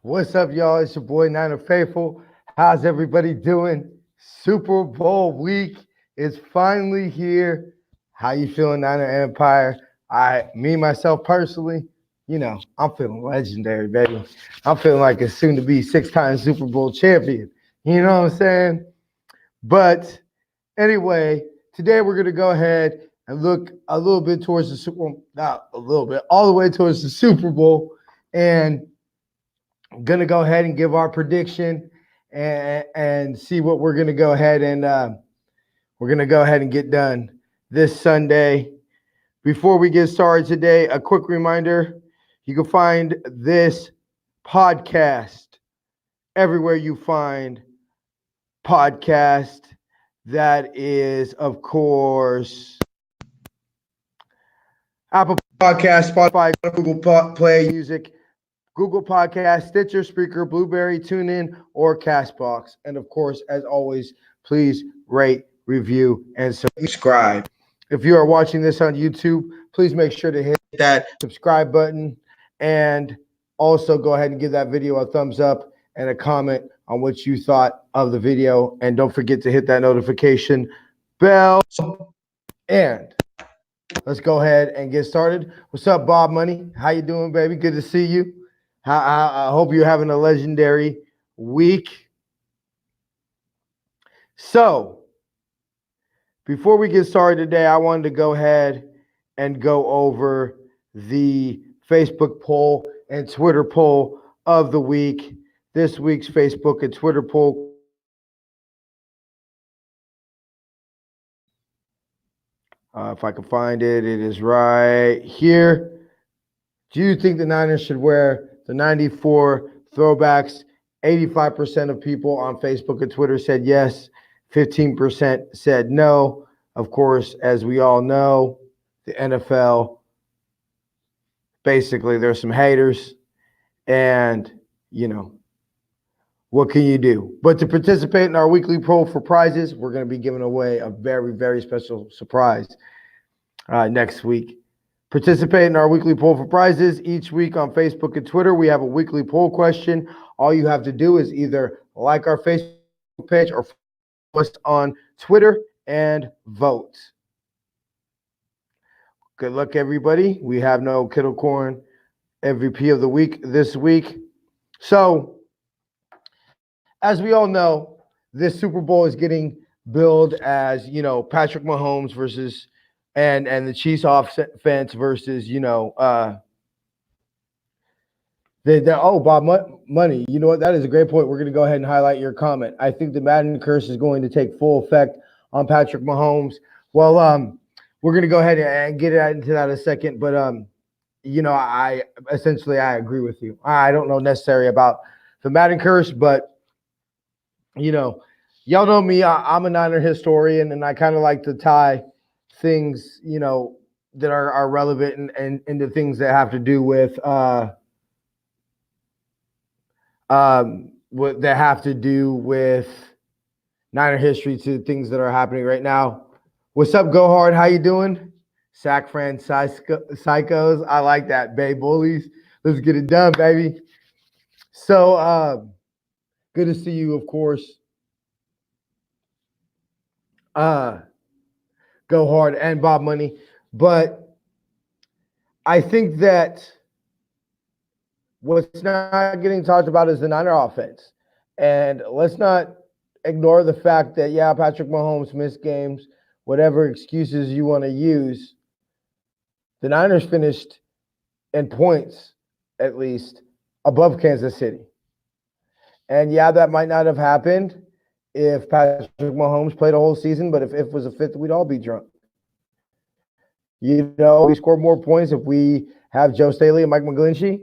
What's up, y'all? It's your boy Niner Faithful. How's everybody doing? Super Bowl week is finally here. How you feeling, Niner Empire? Me myself personally, I'm feeling legendary, baby. I'm feeling like a soon-to-be six-time Super Bowl champion. You know what I'm saying? But anyway, today we're gonna go ahead and look a little bit towards the Super Bowl, not a little bit, all the way towards the Super Bowl, and gonna go ahead and give our prediction and see what we're gonna go ahead and get done this Sunday. Before we get started today, a quick reminder: you can find this podcast everywhere you find podcast. That is, of course, Apple Podcast, Spotify, Google Play Music, Google Podcast, Stitcher, Spreaker, Blueberry, TuneIn, or Castbox. And of course, as always, please rate, review, and subscribe. If you are watching this on YouTube, please make sure to hit that subscribe button and also go ahead and give that video a thumbs up and a comment on what you thought of the video. And don't forget to hit that notification bell. And let's go ahead and get started. What's up, Bob Money? How you doing, baby? Good to see you. I hope you're having a legendary week. So, before we get started today, I wanted to go ahead and go over the Facebook poll and Twitter poll of the week. This week's Facebook and Twitter poll. If I can find it, it is right here. Do you think the Niners should wear the 94 throwbacks? 85% of people on Facebook and Twitter said yes. 15% said no. Of course, as we all know, the NFL, basically, there's some haters. And, what can you do? But to participate in our weekly poll for prizes, we're going to be giving away a very, very special surprise next week. Participate in our weekly poll for prizes each week on Facebook and Twitter. We have a weekly poll question. All you have to do is either like our Facebook page or follow us on Twitter and vote. Good luck, everybody. We have no Kittle Corn MVP of the week this week. So, as we all know, this Super Bowl is getting billed as, Patrick Mahomes versus and the Chiefs offense versus, Bob Money. You know what? That is a great point. We're going to go ahead and highlight your comment. I think the Madden curse is going to take full effect on Patrick Mahomes. Well, we're going to go ahead and get into that in a second. But, I agree with you. I don't know necessarily about the Madden curse, but, y'all know me. I'm a Niner historian, and I kind of like to tie things, that are relevant and into things that have to do with that have to do with Niner history to things that are happening right now. What's up, Go Hard? How you doing? Sac Fran Psychos. I like that, Bay Bullies. Let's get it done, baby. So good to see you, of course. Go Hard and Bob Money. But I think that what's not getting talked about is the Niner offense. And let's not ignore the fact that, Patrick Mahomes missed games, whatever excuses you want to use. The Niners finished in points, at least, above Kansas City. And, that might not have happened if Patrick Mahomes played a whole season, but if it was a fifth, we'd all be drunk. We scored more points if we have Joe Staley and Mike McGlinchey,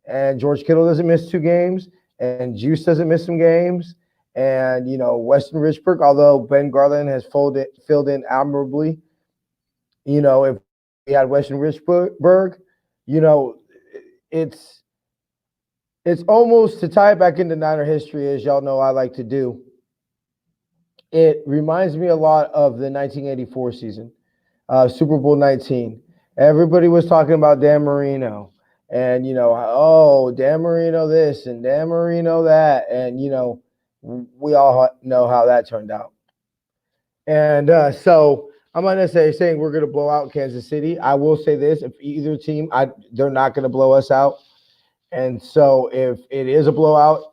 and George Kittle doesn't miss 2 games, and Juice doesn't miss some games, and, Weston Richburg, although Ben Garland has filled in admirably, if we had Weston Richburg, it's almost, to tie it back into Niner history, as y'all know I like to do, it reminds me a lot of the 1984 season, Super Bowl 19. Everybody was talking about Dan Marino And, oh, Dan Marino this and Dan Marino that. And, we all know how that turned out. And so I'm not necessarily saying we're going to blow out Kansas City. I will say this: if either team, they're not going to blow us out. And so if it is a blowout,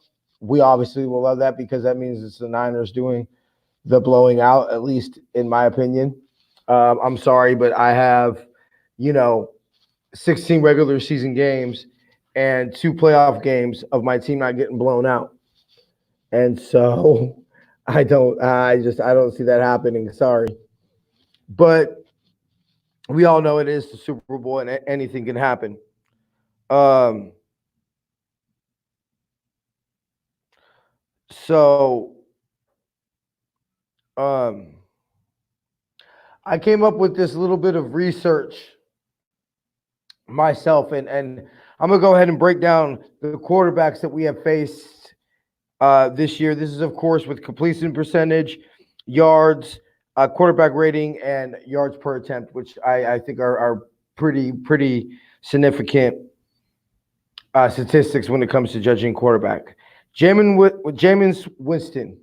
we obviously will love that because that means it's the Niners doing the blowing out, at least in my opinion. I'm sorry, but I have, 16 regular season games and 2 playoff games of my team not getting blown out. And so I don't see that happening. Sorry. But we all know it is the Super Bowl and anything can happen. So I came up with this little bit of research myself, and I'm going to go ahead and break down the quarterbacks that we have faced this year. This is, of course, with completion percentage, yards, quarterback rating, and yards per attempt, which I think are pretty significant statistics when it comes to judging quarterback. Jameis Winston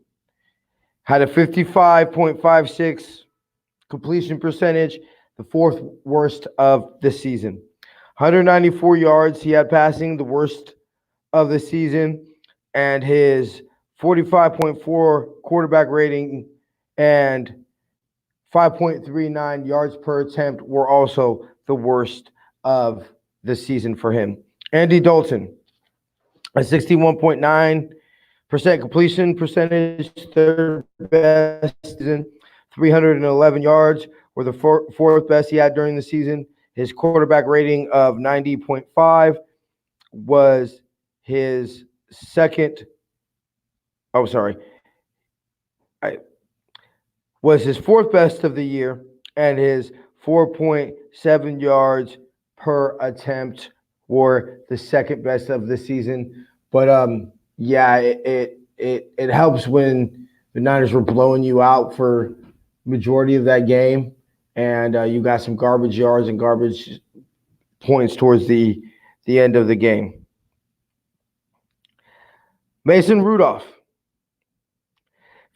had a 55.56 completion percentage, the 4th worst of the season. 194 yards he had passing, the worst of the season, and his 45.4 quarterback rating and 5.39 yards per attempt were also the worst of the season for him. Andy Dalton, a 61.9% completion percentage, 3rd best season, 311 yards were the 4th best he had during the season. His quarterback rating of 90.5 was his was his 4th best of the year, and his 4.7 yards per attempt were the 2nd best of the season. But it helps when the Niners were blowing you out for majority of that game, and you got some garbage yards and garbage points towards the end of the game. Mason Rudolph,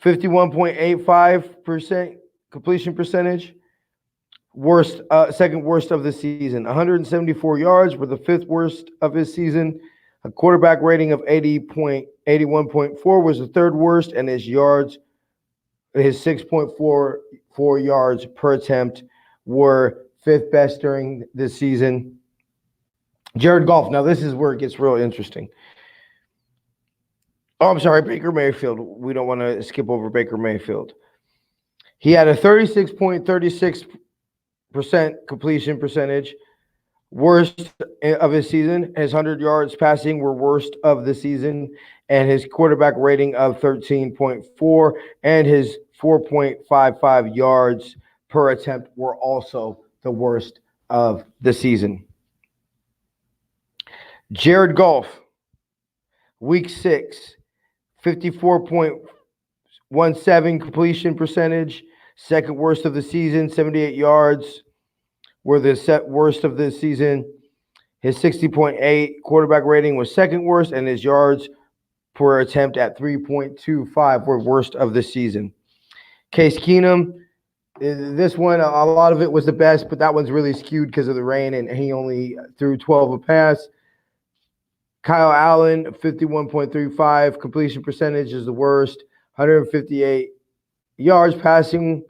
51.85% completion percentage, second worst of the season. 174 yards were the 5th worst of his season. A quarterback rating of 81.4 was the 3rd worst, and his 6.44 yards per attempt were 5th best during this season. Jared Goff. Now this is where it gets real interesting. Oh, I'm sorry, Baker Mayfield. We don't want to skip over Baker Mayfield. He had a 36.36% completion percentage, worst of his season. His 100 yards passing were worst of the season, and his quarterback rating of 13.4 and his 4.55 yards per attempt were also the worst of the season. Jared Goff, week 6, 54.17 completion percentage, 2nd worst of the season. 78 yards were the worst of the season. His 60.8 quarterback rating was 2nd worst, and his yards per attempt at 3.25 were worst of the season. Case Keenum, this one, a lot of it was the best, but that one's really skewed because of the rain, and he only threw 12 a pass. Kyle Allen, 51.35 completion percentage is the worst. 158 yards passing,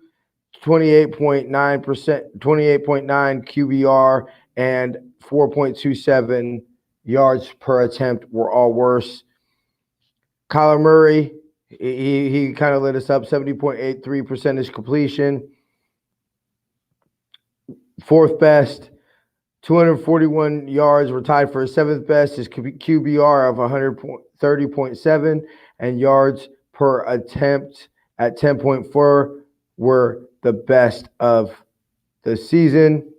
28.9%, 28.9 QBR, and 4.27 yards per attempt were all worse. Kyler Murray, he kind of lit us up, 70.83% completion, 4th best. 241 yards were tied for his 7th best. His QBR of 130.7 and yards per attempt at 10.4 were the best of the season.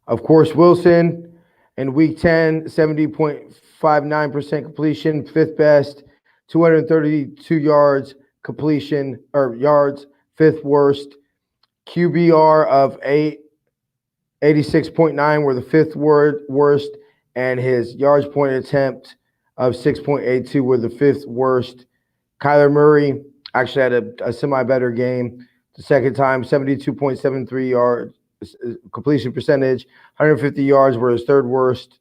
Of course, Wilson in week 10, 70.59% completion, 5th best, 232 yards completion or yards, 5th worst. QBR of 86.9 were the fifth worst, and his yards point attempt of 6.82 were the fifth worst. Kyler Murray actually had a semi-better game the second time, 72.73 yards completion percentage, 150 yards were his third worst.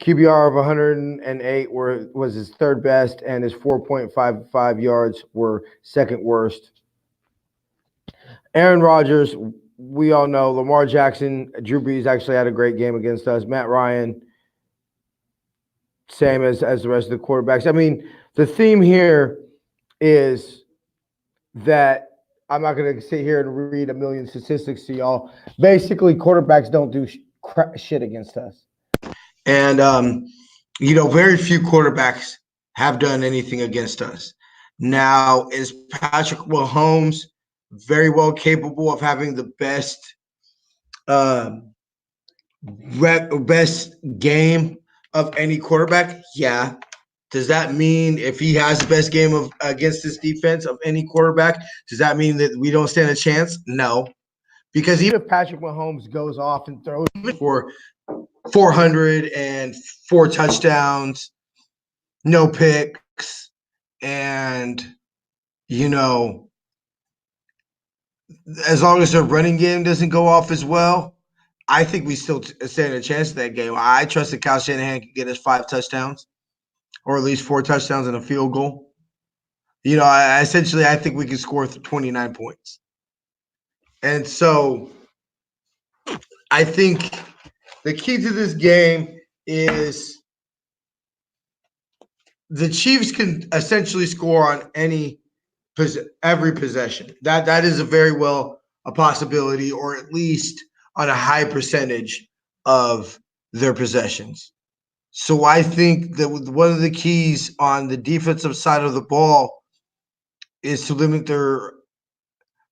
QBR of 108 was his third best, and his 4.55 yards were second worst. Aaron Rodgers, we all know. Lamar Jackson, Drew Brees actually had a great game against us. Matt Ryan, same as the rest of the quarterbacks. I mean, the theme here is that I'm not going to sit here and read a million statistics to y'all. Basically, quarterbacks don't do shit against us. And, very few quarterbacks have done anything against us. Now, is Patrick Mahomes very well capable of having the best game of any quarterback? Yeah. Does that mean if he has the best game against this defense of any quarterback, does that mean that we don't stand a chance? No. Because even if Patrick Mahomes goes off and throws for 404 touchdowns, no picks, and, as long as their running game doesn't go off as well, I think we still stand a chance in that game. I trust that Kyle Shanahan can get us 5 touchdowns or at least 4 touchdowns and a field goal. I think we can score 29 points. And so I think the key to this game is the Chiefs can essentially score on every possession. That is a possibility, or at least on a high percentage of their possessions. So I think that one of the keys on the defensive side of the ball is to limit their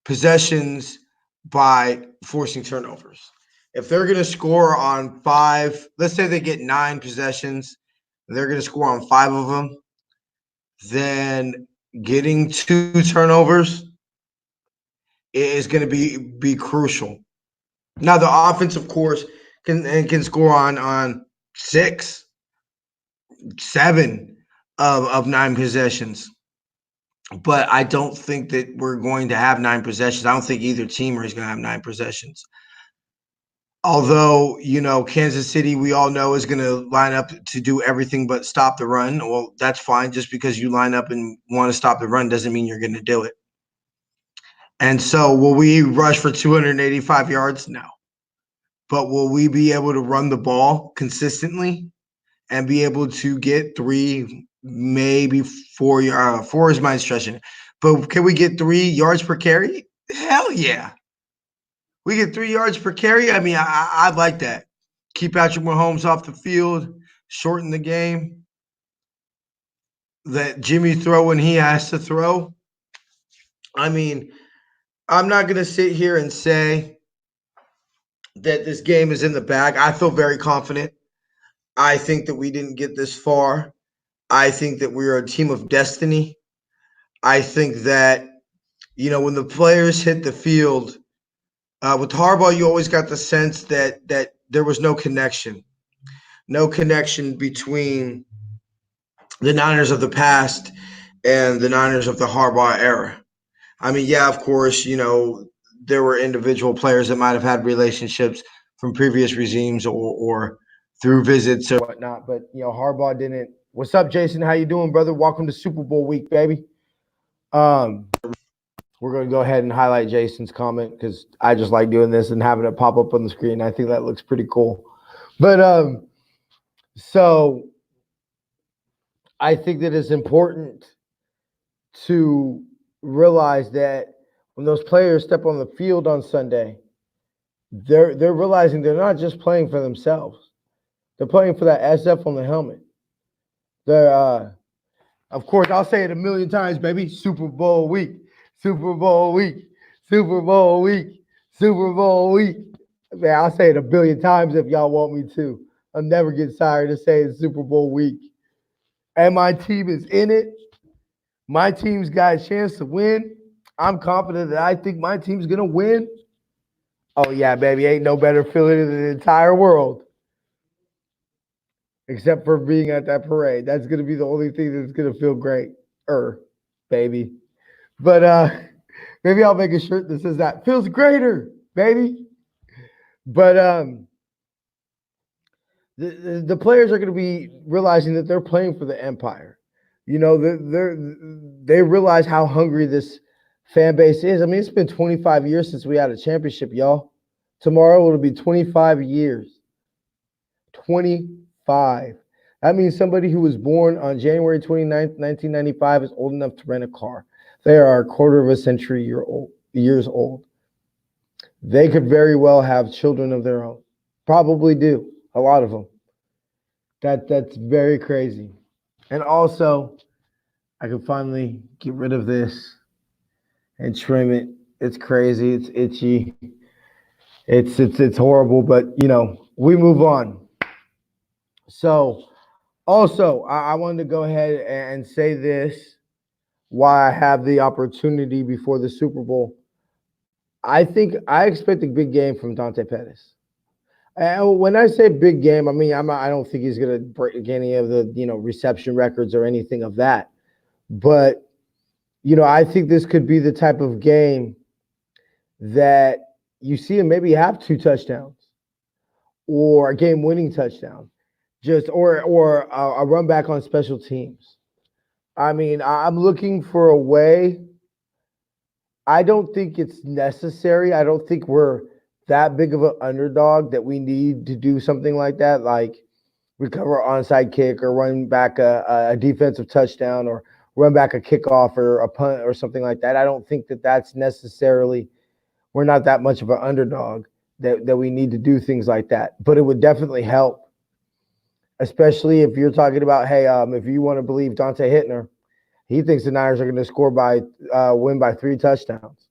possessions by forcing turnovers. If they're going to score on 5, let's say they get 9 possessions, they're going to score on 5 of them, then getting 2 turnovers is going to be crucial. Now, the offense, of course, can score on 6, 7 of 9 possessions. But I don't think that we're going to have 9 possessions. I don't think either team is going to have 9 possessions. Although, Kansas City, we all know, is going to line up to do everything but stop the run. Well, that's fine. Just because you line up and want to stop the run doesn't mean you're going to do it. And so will we rush for 285 yards? No. But will we be able to run the ball consistently and be able to get 3, maybe 4 4 is my stretching. But can we get 3 yards per carry? Hell yeah. We get 3 yards per carry. I mean, I like that. Keep Patrick Mahomes off the field, shorten the game. Let Jimmy throw when he has to throw. I mean, I'm not going to sit here and say that this game is in the bag. I feel very confident. I think that we didn't get this far. I think that we're a team of destiny. I think that, when the players hit the field, with Harbaugh, you always got the sense that there was no connection between the Niners of the past and the Niners of the Harbaugh era. I mean, yeah, of course, there were individual players that might have had relationships from previous regimes or through visits or whatnot, but Harbaugh didn't. What's up, Jason? How you doing, brother? Welcome to Super Bowl week, baby. We're going to go ahead and highlight Jason's comment because I just like doing this and having it pop up on the screen. I think that looks pretty cool. But so I think that it's important to realize that when those players step on the field on Sunday, they're realizing they're not just playing for themselves. They're playing for that SF on the helmet. They're, of course, I'll say it a million times, baby. Super Bowl week. Super Bowl week, Super Bowl week, Super Bowl week. Man, I'll say it a billion times if y'all want me to. I'll never get tired of saying Super Bowl week. And my team is in it. My team's got a chance to win. I'm confident that I think my team's going to win. Oh yeah, baby, ain't no better feeling in the entire world except for being at that parade. That's gonna be the only thing that's gonna feel great, baby. But maybe I'll make a shirt that says that feels greater, baby. But the players are going to be realizing that they're playing for the empire. You know, they realize how hungry this fan base is. I mean, it's been 25 years since we had a championship, y'all. Tomorrow it'll be 25 years. 25. That means somebody who was born on January 29th, 1995 is old enough to rent a car. They are a quarter of a century years old. They could very well have children of their own. Probably do. A lot of them. That's very crazy. And also, I can finally get rid of this and trim it. It's crazy. It's itchy. It's horrible, but we move on. So also, I wanted to go ahead and say this while I have the opportunity before the Super Bowl. I expect a big game from Dante Pettis. And when I say big game, I mean I don't think he's gonna break any of the reception records or anything of that. But I think this could be the type of game that you see him maybe have 2 touchdowns or a game-winning touchdown, just or a run back on special teams. I mean, I'm looking for a way. I don't think it's necessary. I don't think we're that big of an underdog that we need to do something like that, like recover an onside kick or run back a defensive touchdown or run back a kickoff or a punt or something like that. I don't think that that's necessarily, we're not that much of an underdog that we need to do things like that. But it would definitely help, especially if you're talking about, hey, if you want to believe Dante Hittner, he thinks the Niners are going to win by 3 touchdowns.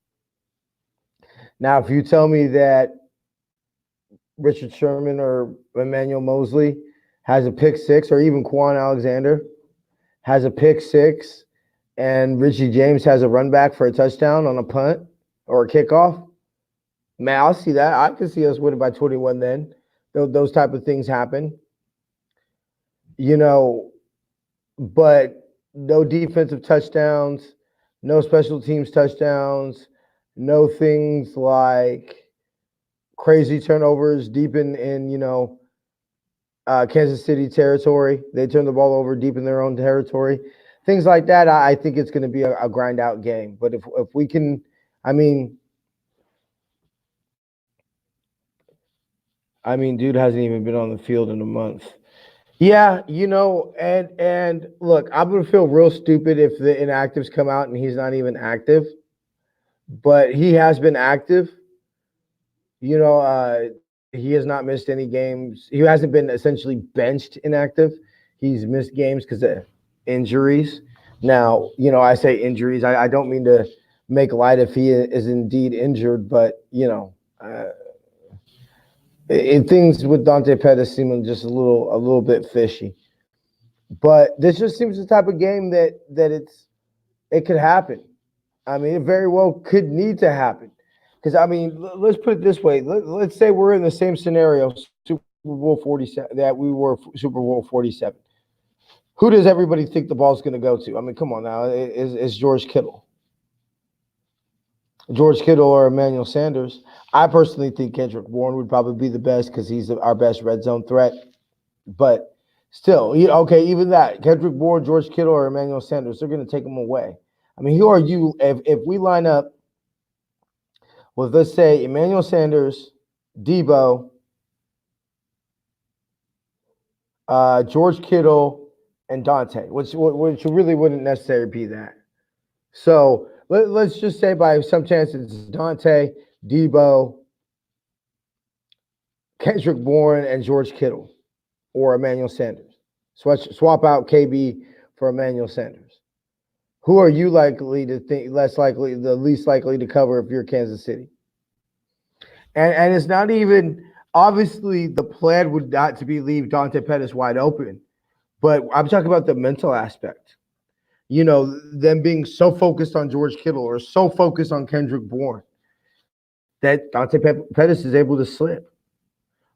Now, if you tell me that Richard Sherman or Emmanuel Mosley has a pick six, or even Quan Alexander has a pick six, and Richie James has a run back for a touchdown on a punt or a kickoff, man, I'll see that. I can see us winning by 21 then. Those type of things happen. But no defensive touchdowns, no special teams touchdowns, no things like crazy turnovers deep in Kansas City territory. They turn the ball over deep in their own territory. Things like that, I think it's going to be a grind out game. But if we can, dude hasn't even been on the field in a month. Yeah, and look, I'm gonna feel real stupid if the inactives come out and he's not even active, but he has been active. He has not missed any games. He hasn't been essentially benched inactive. He's missed games because of injuries. Now, I say injuries. I don't mean to make light if he is indeed injured, but things with Dante Pettis seem just a little bit fishy. But this just seems the type of game that it could happen. It very well could need to happen. Because, let's put it this way. Let's say we're in the same scenario, Super Bowl 47, that we were Super Bowl 47. Who does everybody think the ball's going to go to? Come on now. It's George Kittle. George Kittle or Emmanuel Sanders. I personally think Kendrick Bourne would probably be the best because he's our best red zone threat. But still, okay, even that, Kendrick Bourne, George Kittle, or Emmanuel Sanders, they're going to take them away. Who are you? If we line up with, let's say, Emmanuel Sanders, Debo, George Kittle, and Dante, which really wouldn't necessarily be that. So let's just say by some chance it's Dante, Debo, Kendrick Bourne, and George Kittle, or Emmanuel Sanders. Swap out KB for Emmanuel Sanders. Who are you likely to think the least likely to cover if you're Kansas City? And it's not even, obviously the plan would not to be leave Dante Pettis wide open, but I'm talking about the mental aspect. Them being so focused on George Kittle or so focused on Kendrick Bourne that Dante Pettis is able to slip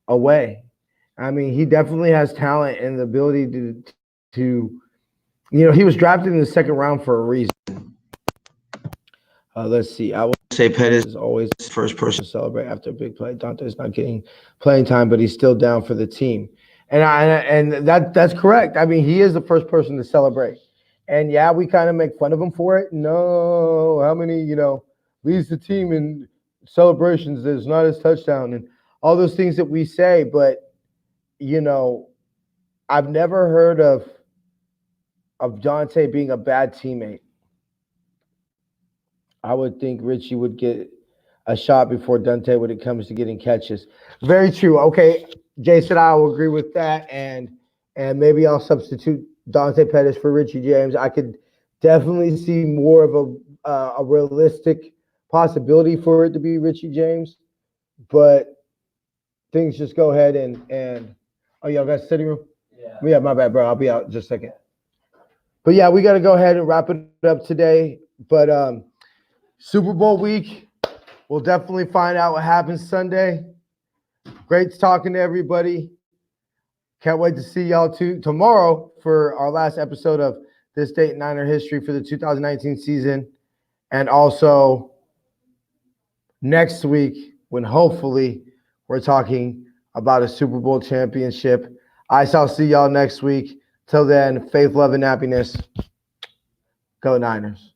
away. I mean, he definitely has talent and the ability to he was drafted in the second round for a reason. Let's see. I will say Pettis is always the first person to celebrate after a big play. Dante's not getting playing time, but he's still down for the team. And that's correct. I mean, he is the first person to celebrate. And yeah, we kind of make fun of him for it. No, how many, leads the team in celebrations, there's not his touchdown and all those things that we say, but I've never heard of Dante being a bad teammate. I would think Richie would get a shot before Dante when it comes to getting catches. Very true. Okay, Jason, I will agree with that, and maybe I'll substitute Dante Pettis for Richie James. I could definitely see more of a realistic possibility for it to be Richie James, but things just go ahead and oh, y'all got sitting room? Yeah, my bad, bro. I'll be out in just a second. But yeah, we got to go ahead and wrap it up today. But Super Bowl week, we'll definitely find out what happens Sunday. Great talking to everybody. Can't wait to see y'all tomorrow for our last episode of This Date in Niner History for the 2019 season. And also next week when hopefully we're talking about a Super Bowl championship. I shall see y'all next week. Till then, faith, love, and happiness. Go Niners.